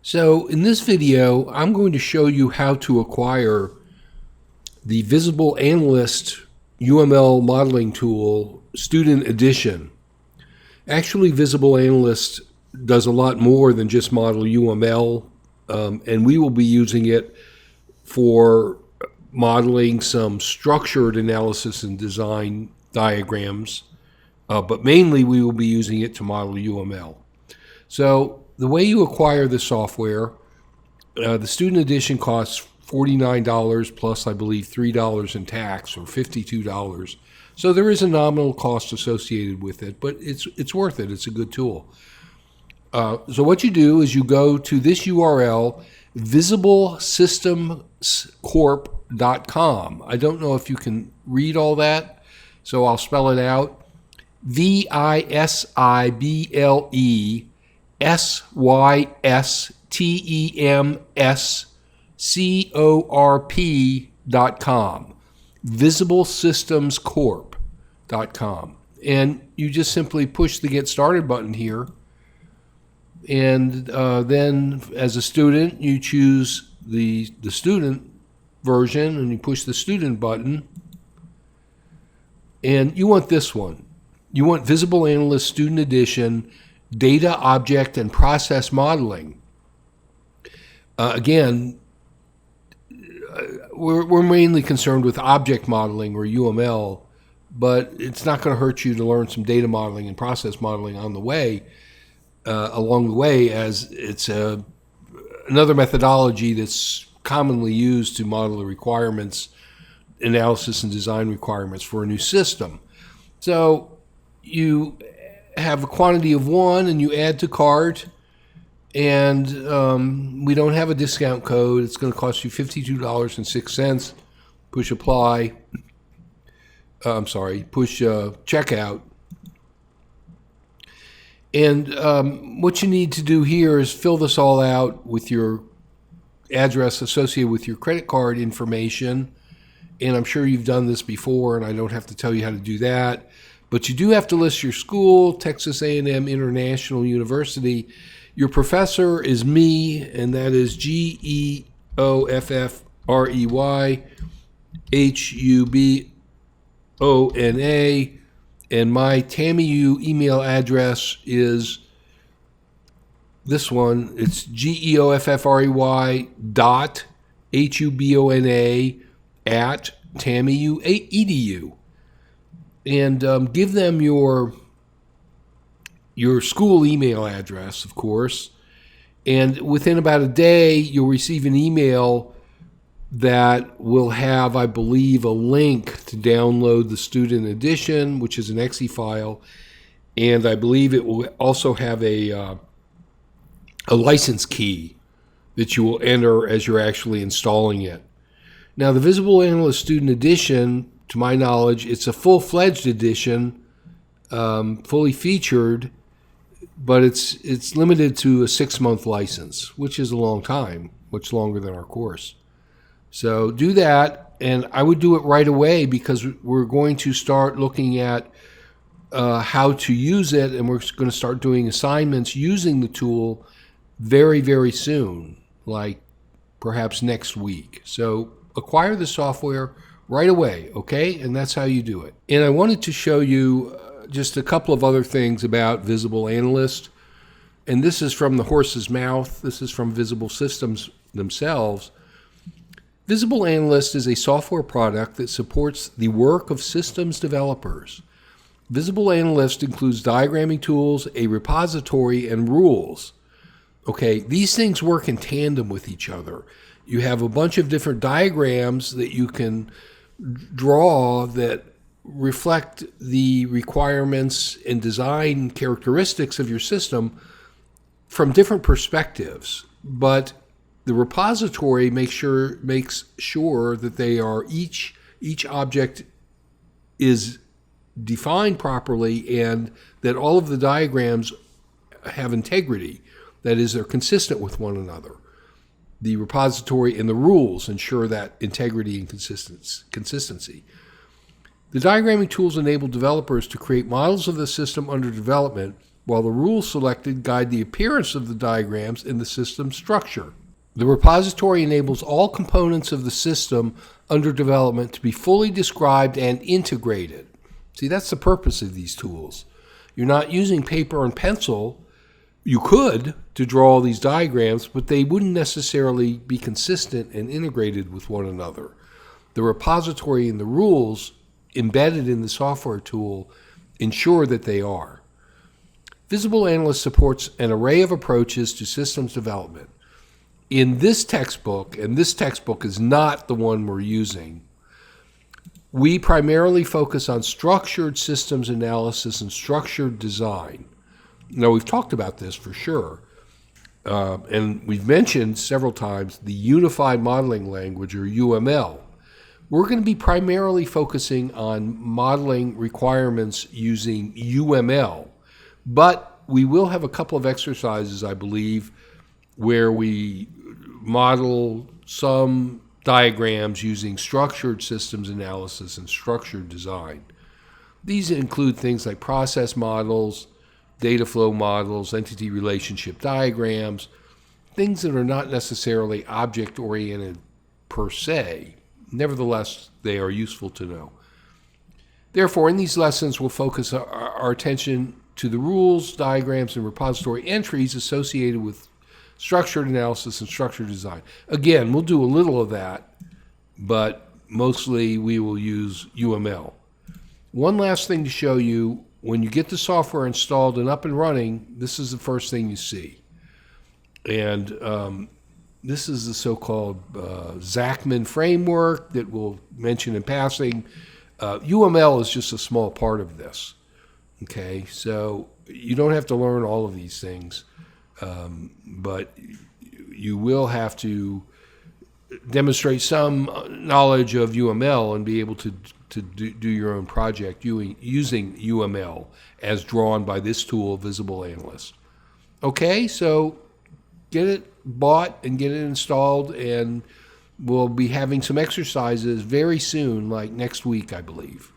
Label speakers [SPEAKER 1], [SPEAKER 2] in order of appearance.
[SPEAKER 1] So in this video, I'm going to show you how to acquire the Visible Analyst UML modeling tool, Student Edition. Actually, Visible Analyst does a lot more than just model UML, and we will be using it for modeling some structured analysis and design diagrams, but mainly we will be using it to model UML. So the way you acquire the software, the Student Edition costs $49 plus, I believe, $3 in tax, or $52. So there is a nominal cost associated with it, but it's worth it. It's a good tool. So what you do is you go to this URL, visiblesystemscorp.com. I don't know if you can read all that, so I'll spell it out. VisibleSystemscorp.com. VisibleSystemscorp.com. And you just simply push the Get Started button here. And then as a student, you choose the student version and you push the student button. And you want this one. You want Visible Analyst Student Edition, Data, Object, and Process Modeling. Again, we're mainly concerned with object modeling, or UML, but it's not going to hurt you to learn some data modeling and process modeling on the way, along the way, as it's another methodology that's commonly used to model the requirements, analysis and design requirements for a new system. So you have a quantity of one and you add to cart, and we don't have a discount code. It's going to cost you $52.06. Push apply. Push checkout. And what you need to do here is fill this all out with your address associated with your credit card information. And I'm sure you've done this before, and I don't have to tell you how to do that. But you do have to list your school, Texas A&M International University. Your professor is me, and that is GEOFFREYHUBONA. And my TAMIU email address is this one. It's GEOFFREY.HUBONA@TAMIU.edu. And give them your school email address, of course. And within about a day, you'll receive an email that will have, I believe, a link to download the Student Edition, which is an exe file. And I believe it will also have a license key that you will enter as you're actually installing it. Now, the Visible Analyst Student Edition, to my knowledge, it's a full-fledged edition, fully featured, but it's limited to a 6-month license, which is a long time, much longer than our course. So do that, and I would do it right away, because we're going to start looking at how to use it, and we're going to start doing assignments using the tool very, very soon, like perhaps next week. So acquire the software right away, okay? And that's how you do it. And I wanted to show you just a couple of other things about Visible Analyst. And this is from the horse's mouth. This is from Visible Systems themselves. Visible Analyst is a software product that supports the work of systems developers. Visible Analyst includes diagramming tools, a repository, and rules. Okay, these things work in tandem with each other. You have a bunch of different diagrams that you can draw that reflect the requirements and design characteristics of your system from different perspectives. But the repository makes sure that they are each object is defined properly, and that all of the diagrams have integrity. That is, they're consistent with one another. The repository and the rules ensure that integrity and consistency. The diagramming tools enable developers to create models of the system under development while the rules selected guide the appearance of the diagrams in the system structure. The repository enables all components of the system under development to be fully described and integrated. See, that's the purpose of these tools. You're not using paper and pencil. You could to draw all these diagrams, but they wouldn't necessarily be consistent and integrated with one another. The repository and the rules embedded in the software tool ensure that they are. Visible Analyst supports an array of approaches to systems development. In this textbook, and this textbook is not the one we're using, we primarily focus on structured systems analysis and structured design. Now, we've talked about this for sure, and we've mentioned several times the Unified Modeling Language, or UML. We're going to be primarily focusing on modeling requirements using UML, but we will have a couple of exercises, I believe, where we model some diagrams using structured systems analysis and structured design. These include things like process models, data flow models, entity relationship diagrams, things that are not necessarily object-oriented per se. Nevertheless, they are useful to know. Therefore, in these lessons, we'll focus our attention to the rules, diagrams, and repository entries associated with structured analysis and structured design. Again, we'll do a little of that, but mostly we will use UML. One last thing to show you, when you get the software installed and up and running, this is the first thing you see. And this is the so-called Zachman Framework that we'll mention in passing. UML is just a small part of this. Okay, so you don't have to learn all of these things. But you will have to demonstrate some knowledge of UML and be able to do your own project using UML as drawn by this tool, Visible Analyst. Okay, so get it bought and get it installed, and we'll be having some exercises very soon, like next week, I believe.